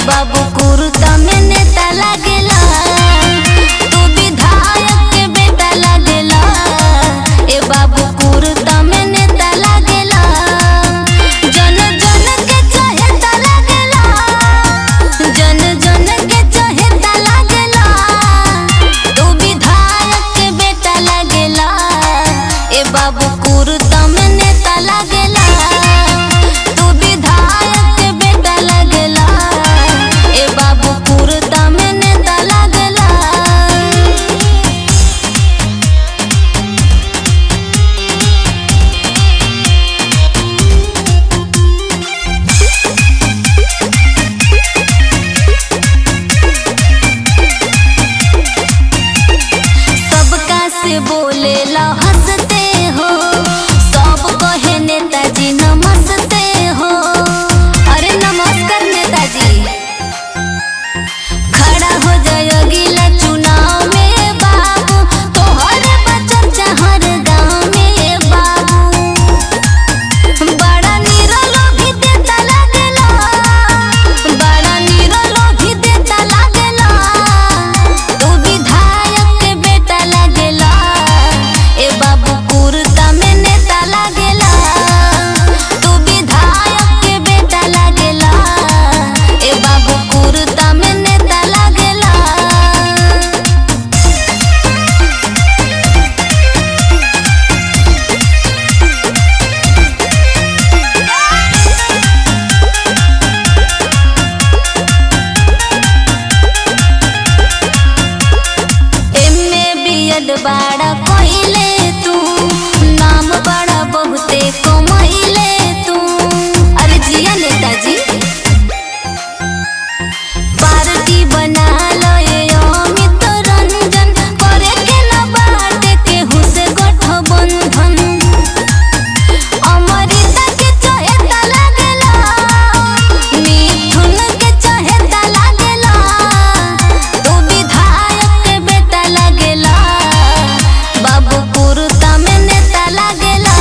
बाबू कुर्ता में नेता लागेला, तू विधायक के बेटा लागेला। ए बाबू कुर्ता में नेता लागेला, जन जन के चहेता लागेला, जन जन के चहेता लागेला। तू विधायक के बेटा लागेला, ए बाबू कुर्ता में नेता लागेला। बोले ला हंसते हो, सब कहे नेताजी नमस्ते हो। अरे नमस्कार नेताजी, खड़ा हो जाए अगला चुनाव में बाबू, तोहरे बच्चा हर गाँव में बाबू। बड़ा निरलो भी देता लागेला, बड़ा निरलो भी देता लागेला। तू विधायक के बेटा लागेला, ए बाबू कुर्ता में नेता लागेला। तू विधायक के बेटा लागेला, ए बाबू कुर्ता में नेता लागेला। एमे बीएड बाड़ा कइले तू, नाम बड़ा बहुते कमैले तू। अरे जिया नेताजी, पार्टी बना लो ये अमित रंजन, करे के न बाटे केहू से गठबंधन। अमृता के चहेता लागेला, मिथुन के चहेता लागेला। तू विधायक के बेटा लागेला, बाबू कुर्ता में नेता लागेला।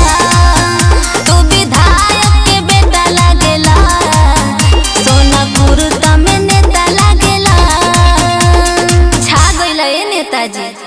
तू विधायक के बेटा लागेला, सोना कुर्ता में नेता लागेला। छा गइला ए नेताजी।